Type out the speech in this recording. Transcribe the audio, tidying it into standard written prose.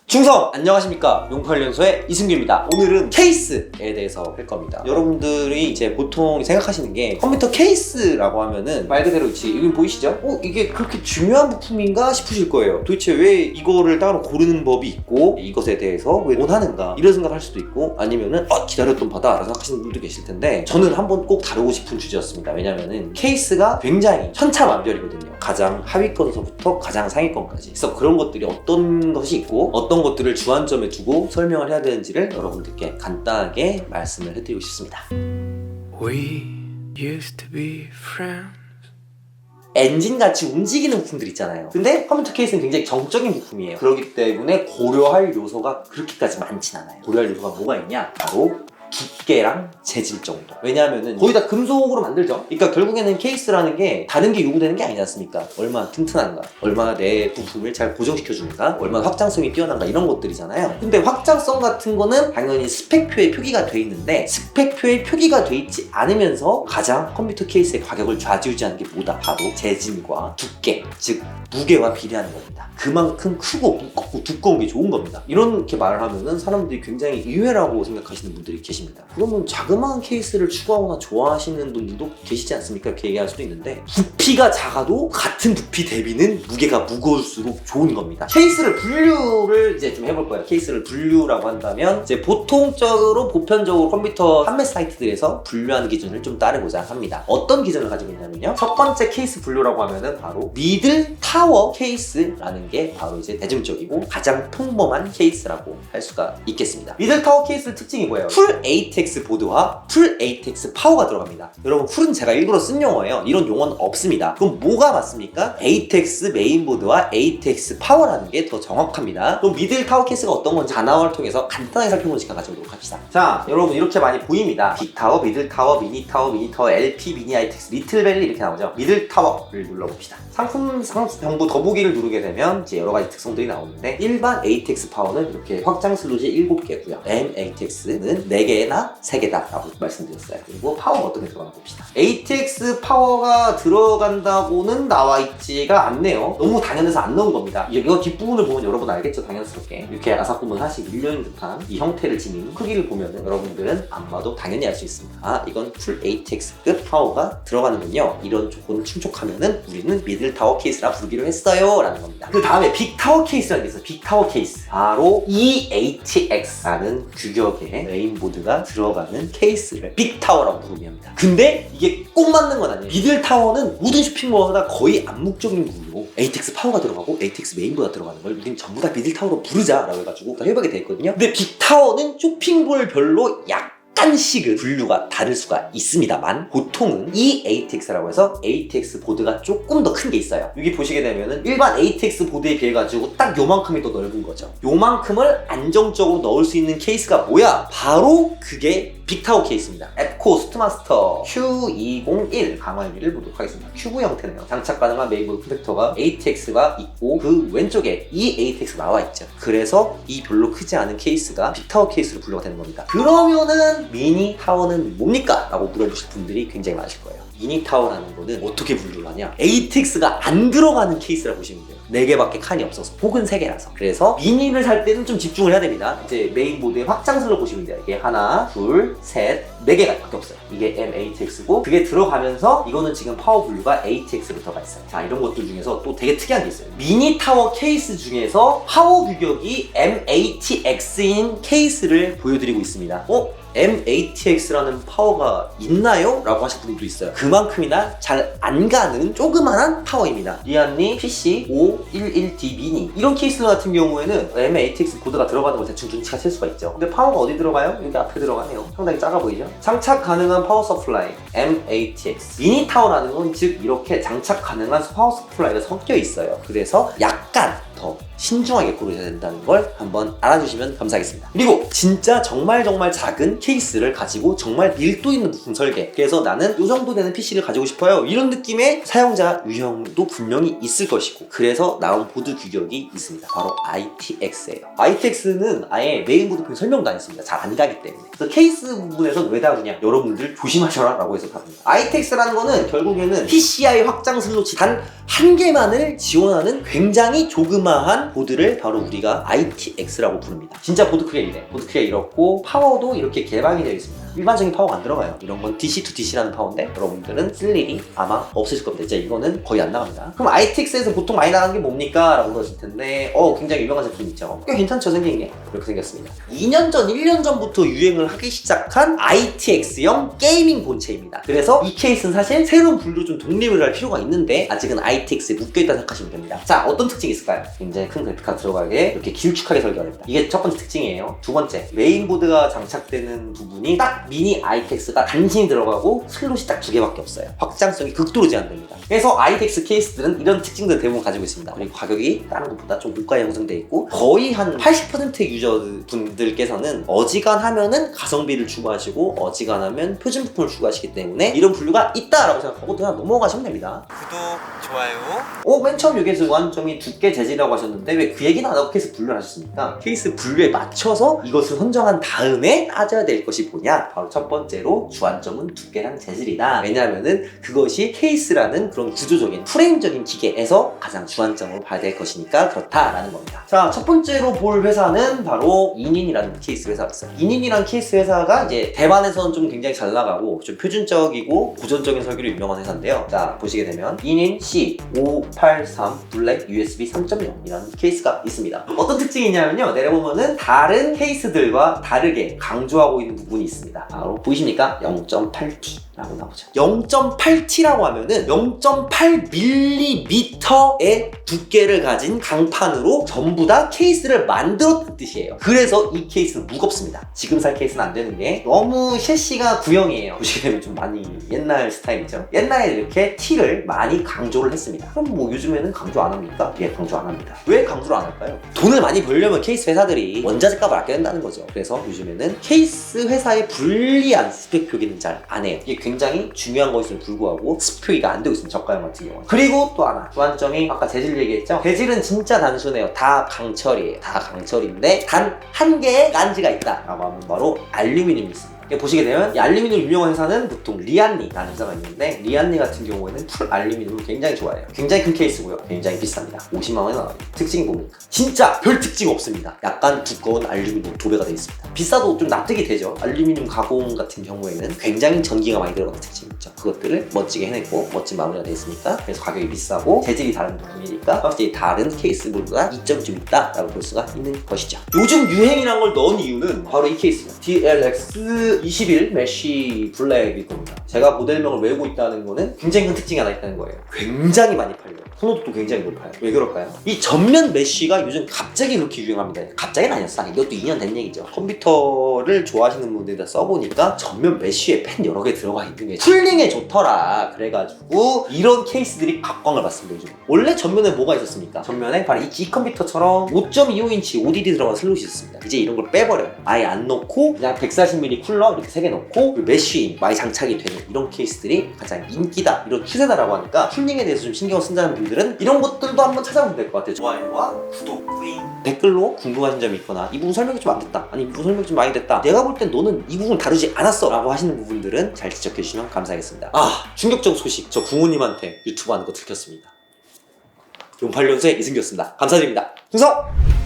충성! 안녕하십니까, 용팔연소의 이승규입니다. 오늘은 케이스에 대해서 할 겁니다. 여러분들이 이제 보통 생각하시는 게 컴퓨터 케이스라고 하면은 말 그대로 이름 보이시죠? 이게 그렇게 중요한 부품인가 싶으실 거예요. 도대체 왜 이거를 따로 고르는 법이 있고 이것에 대해서 왜 원하는가 이런 생각할 수도 있고, 아니면은 기다렸던 바다 라고 생각하시는 분들도 계실 텐데, 저는 한번 꼭 다루고 싶은 주제였습니다. 왜냐면은 케이스가 굉장히 천차만별이거든요. 가장 하위권서부터 가장 상위권까지. 그래서 그런 것들이 어떤 것이 있고 어떤 것들을 주안점에 두고 설명을 해야 되는지를 여러분들께 간단하게 말씀을 해드리고 싶습니다. We used to be friends. 엔진같이 움직이는 부품들 있잖아요. 근데 컴퓨터 케이스는 굉장히 정적인 부품이에요. 그렇기 때문에 고려할 요소가 그렇게까지 많진 않아요. 고려할 요소가 뭐가 있냐? 바로 두께랑 재질 정도. 왜냐하면은 거의 다 금속으로 만들죠. 그러니까 결국에는 케이스라는 게 다른 게 요구되는 게 아니지 않습니까? 얼마나 튼튼한가, 얼마나 내 부품을 잘 고정시켜주는가, 얼마나 확장성이 뛰어난가, 이런 것들이잖아요. 근데 확장성 같은 거는 당연히 스펙표에 표기가 돼 있는데, 스펙표에 표기가 돼 있지 않으면서 가장 컴퓨터 케이스의 가격을 좌지우지하는 게 뭐다? 바로 재질과 두께, 즉 무게와 비례하는 겁니다. 그만큼 크고 무겁고 두꺼운 게 좋은 겁니다. 이렇게 말을 하면은 사람들이 굉장히 의외라고 생각하시는 분들이 계십니다. 그러면 자그마한 케이스를 추구하거나 좋아하시는 분들도 계시지 않습니까? 이렇게 얘기할 수도 있는데, 부피가 작아도 같은 부피 대비는 무게가 무거울수록 좋은 겁니다. 케이스를 분류를 이제 좀 해볼 거예요. 케이스를 분류라고 한다면 이제 보편적으로 컴퓨터 판매 사이트들에서 분류하는 기준을 좀 따르고자 합니다. 어떤 기준을 가지고 있냐면요, 첫 번째 케이스 분류라고 하면은 바로 미들 타워 케이스라는 게 바로 이제 대중적이고 가장 평범한 케이스라고 할 수가 있겠습니다. 미들 타워 케이스 특징이 뭐예요? 풀 ATX 보드와 풀 ATX 파워가 들어갑니다. 여러분, 풀은 제가 일부러 쓴 용어예요. 이런 용어는 없습니다. 그럼 뭐가 맞습니까? ATX 메인보드와 ATX 파워라는 게 더 정확합니다. 그럼 미들 타워 케이스가 어떤 건지 단어를 통해서 간단하게 살펴보는 시간 가져보도록 합시다. 자, 여러분, 이렇게 많이 보입니다. 빅 타워, 미들 타워, 미니 타워, 미니 타워, LP, 미니 ITX, 리틀 벨리 이렇게 나오죠. 미들 타워를 눌러봅시다. 상품 정보 더보기를 누르게 되면 이제 여러 가지 특성들이 나오는데, 일반 ATX 파워는 이렇게 확장 슬롯이 7개고요. MATX는 4개나 3개다 라고 말씀드렸어요. 그리고 파워가 어떻게 들어가나 봅시다. ATX 파워가 들어간다고는 나와 있지가 않네요. 너무 당연해서 안 넣은 겁니다. 이거 뒷부분을 보면 여러분 알겠죠? 당연스럽게 이렇게 아사쿠문하시 밀려있는 듯한 이 형태를 지닌 크기를 보면 여러분들은 안 봐도 당연히 알 수 있습니다. 이건 풀 ATX급 파워가 들어가는군요. 이런 조건을 충족하면은 우리는 미들 타워 케이스라 부르기로 했어요 라는 겁니다. 그 다음에 빅 타워 케이스라는 게 있어요. 빅 타워 케이스, 바로 EATX라는 규격의 메인보드가 들어가는 케이스를 빅 타워라고 부릅니다. 근데 이게 꼭 맞는 건 아니에요. 미들 타워는 모든 쇼핑몰마다 거의 암묵적인 부분이고, ATX 파워가 들어가고 ATX 메인보드가 들어가는 걸 우리는 전부 다 미들 타워로 부르자라고 해가지고 다 협약이 돼 있거든요. 근데 빅 타워는 쇼핑몰별로 약간씩은 분류가 다를 수가 있습니다만, 보통은 이 ATX라고 해서 ATX 보드가 조금 더 큰 게 있어요. 여기 보시게 되면은 일반 ATX 보드에 비해 가지고 딱 요만큼이 더 넓은 거죠. 요만큼을 안정적으로 넣을 수 있는 케이스가 뭐야? 바로 그게 빅타워 케이스입니다. 앱코 스트마스터 Q201 강화유리를 보도록 하겠습니다. 큐브 형태네요. 장착 가능한 메인보드 프로텍터가 ATX가 있고 그 왼쪽에 이 ATX가 나와 있죠. 그래서 이 별로 크지 않은 케이스가 빅타워 케이스로 분류가 되는 겁니다. 그러면은 미니 타워는 뭡니까? 라고 물어보실 분들이 굉장히 많으실 거예요. 미니 타워라는 거는 어떻게 분류를 하냐? ATX가 안 들어가는 케이스라고 보시면 돼요. 4개밖에 칸이 없어서, 혹은 3개라서. 그래서 미니를 살 때는 좀 집중을 해야 됩니다. 이제 메인보드의 확장슬로 보시면 돼요. 이게 하나, 둘, 셋, 4개가 밖에 없어요. 이게 MATX고, 그게 들어가면서 이거는 지금 파워 분류가 ATX로 들어가 있어요. 자, 이런 것들 중에서 또 되게 특이한 게 있어요. 미니 타워 케이스 중에서 파워 규격이 MATX인 케이스를 보여드리고 있습니다. MATX라는 파워가 있나요? 라고 하실 분들도 있어요. 그만큼이나 잘 안 가는 조그만한 파워입니다. 리안리 PC511D 미니, 이런 케이스 같은 경우에는 MATX 보드가 들어가는 걸 대충 눈치가 챌 수가 있죠. 근데 파워가 어디 들어가요? 여기 앞에 들어가네요. 상당히 작아 보이죠? 장착 가능한 파워 서플라이 MATX. 미니 타워라는 건 즉 이렇게 장착 가능한 파워 서플라이가 섞여 있어요. 그래서 약간 더 신중하게 고르셔야 된다는 걸 한번 알아주시면 감사하겠습니다. 그리고 진짜 정말 작은 케이스를 가지고 정말 밀도 있는 부품 설계, 그래서 나는 이 정도 되는 PC를 가지고 싶어요, 이런 느낌의 사용자 유형도 분명히 있을 것이고, 그래서 나온 보드 규격이 있습니다. 바로 ITX예요. ITX는 아예 메인보드 편 설명도 안 했습니다. 잘 안 가기 때문에. 그래서 케이스 부분에서 왜 다루냐? 여러분들 조심하셔라 라고 해서 다룹니다. ITX라는 거는 결국에는 PCI 확장 슬롯이 단 한 개만을 지원하는 굉장히 조그만 이마한 보드를 바로 우리가 ITX라고 부릅니다. 진짜 보드 크기가 이래. 보드 크기가 이렇고 파워도 이렇게 개방이 되어 있습니다. 일반적인 파워가 안 들어가요. 이런 건 DC to DC라는 파워인데 여러분들은 쓸 일이 아마 없으실 겁니다. 진짜 이거는 거의 안 나갑니다. 그럼 ITX에서 보통 많이 나가는 게 뭡니까? 라고 물어보실 텐데 굉장히 유명한 제품 있죠. 꽤 괜찮죠, 생긴 게. 이렇게 생겼습니다. 2년 전, 1년 전부터 유행을 하기 시작한 ITX형 게이밍 본체입니다. 그래서 이 케이스는 사실 새로운 분류로 좀 독립을 할 필요가 있는데 아직은 ITX에 묶여있다고 생각하시면 됩니다. 자, 어떤 특징이 있을까요? 굉장히 큰 그래픽카드 들어가게 이렇게 길쭉하게 설계합니다. 이게 첫 번째 특징이에요. 두 번째, 메인보드가 장착되는 부분이 딱 미니 ITX가 단신이 들어가고 슬롯이 딱 두 개밖에 없어요. 확장성이 극도로 제한됩니다. 그래서 ITX 케이스들은 이런 특징들을 대부분 가지고 있습니다. 그리고 가격이 다른 것보다 좀 고가에 형성되어 있고 거의 한 80%의 유저분들께서는 어지간하면은 가성비를 추구하시고 어지간하면 표준 부품을 추구하시기 때문에 이런 분류가 있다라고 생각하고 그냥 넘어가시면 됩니다. 구독, 좋아요. 맨 처음 여기에서 무한점이 두께 재질이라고 하셨는데 왜 그 얘기는 안 하고 케이스 분류를 하셨습니까? 케이스 분류에 맞춰서 이것을 선정한 다음에 따져야 될 것이 뭐냐? 바로 첫 번째로 주안점은 두께랑 재질이다. 왜냐하면은 그것이 케이스라는 그런 구조적인 프레임적인 기계에서 가장 주안점으로 봐야 될 것이니까 그렇다라는 겁니다. 자, 첫 번째로 볼 회사는 바로 이닌이라는 케이스 회사가 있어요. 이닌이라는 케이스 회사가 이제 대만에서는 좀 굉장히 잘 나가고 좀 표준적이고 고전적인 설계로 유명한 회사인데요. 자, 보시게 되면 이닌 C583 블랙 USB 3.0이라는 케이스가 있습니다. 어떤 특징이 있냐면요, 내려보면은 다른 케이스들과 다르게 강조하고 있는 부분이 있습니다. 바로 보이십니까? 0.8T 라고 나오죠. 0.8T라고 하면은 0.8mm의 두께를 가진 강판으로 전부 다 케이스를 만들었다는 뜻이에요. 그래서 이 케이스는 무겁습니다. 지금 살 케이스는 안 되는 게 너무 셰시가 구형이에요. 보시게 되면 좀 많이 옛날 스타일이죠. 옛날에 이렇게 T를 많이 강조를 했습니다. 그럼 뭐 요즘에는 강조 안 합니까? 예, 강조 안 합니다. 왜 강조를 안 할까요? 돈을 많이 벌려면 케이스 회사들이 원자재 값을 아껴야 된다는 거죠. 그래서 요즘에는 케이스 회사의 불리한 스펙 표기는 잘 안 해요. 이게 굉장히 중요한 것임에도 불구하고 스표기가 안 되고 있습니다. 저가형 같은 경우는. 그리고 또 하나 주안점이 아까 재질 얘기했죠. 재질은 진짜 단순해요. 다 강철이에요. 다 강철인데 단 한 개의 깐지가 있다 라고 하면 바로 알루미늄이 있습니다. 보시게 되면 이 알루미늄 유명한 회사는 보통 리안리라는 회사가 있는데 리안리 같은 경우에는 풀 알루미늄을 굉장히 좋아해요. 굉장히 큰 케이스고요. 굉장히 비쌉니다. 50만 원에 나와요. 특징이 뭡니까? 진짜 별 특징 없습니다. 약간 두꺼운 알루미늄 도배가 되어 있습니다. 비싸도 좀 납득이 되죠. 알루미늄 가공 같은 경우에는 굉장히 전기가 많이 들어가는 특징이 있죠. 그것들을 멋지게 해냈고 멋진 마무리가 되어 있으니까 그래서 가격이 비싸고 재질이 다른 부분이니까 확실히 다른 케이스보다 이점이 좀 있다라고 볼 수가 있는 것이죠. 요즘 유행이란 걸 넣은 이유는 바로 이 케이스입니다. DLX 21 메쉬 블랙일 겁니다. 제가 모델명을 외우고 있다는 거는 굉장히 큰 특징이 하나 있다는 거예요. 굉장히 많이 팔려요. 선호도도 굉장히 높아요. 왜 그럴까요? 이 전면 메쉬가 요즘 갑자기 그렇게 유행합니다. 갑자기는 아니었어. 이것도 2년 된 얘기죠. 컴퓨터를 좋아하시는 분들이 다 써보니까 전면 메쉬에 펜 여러 개 들어가 있는 게 쿨링에 좋더라. 그래가지고 이런 케이스들이 각광을 받습니다. 요즘. 원래 전면에 뭐가 있었습니까? 전면에 바로 이 컴퓨터처럼 5.25인치 ODD 들어간 슬롯이 있었습니다. 이제 이런 걸 빼버려요. 아예 안 넣고 그냥 140mm 쿨러 이렇게 3개 넣고 메쉬 많이 장착이 되는 이런 케이스들이 가장 인기다, 이런 추세다라고 하니까 쿨링에 대해서 좀 신경을 쓴다는 분들은 이런 것들도 한번 찾아보면 될 것 같아요. 좋아요와 구독, 뿌잉. 댓글로 궁금하신 점이 있거나 이 부분 설명이 좀 안 됐다, 아니 이 부분 설명이 좀 많이 됐다, 내가 볼 땐 너는 이 부분 다루지 않았어 라고 하시는 부분들은 잘 지적해 주시면 감사하겠습니다. 충격적 소식, 저 부모님한테 유튜브 하는 거 들켰습니다. 8년생 이승기였습니다. 감사드립니다. 충성!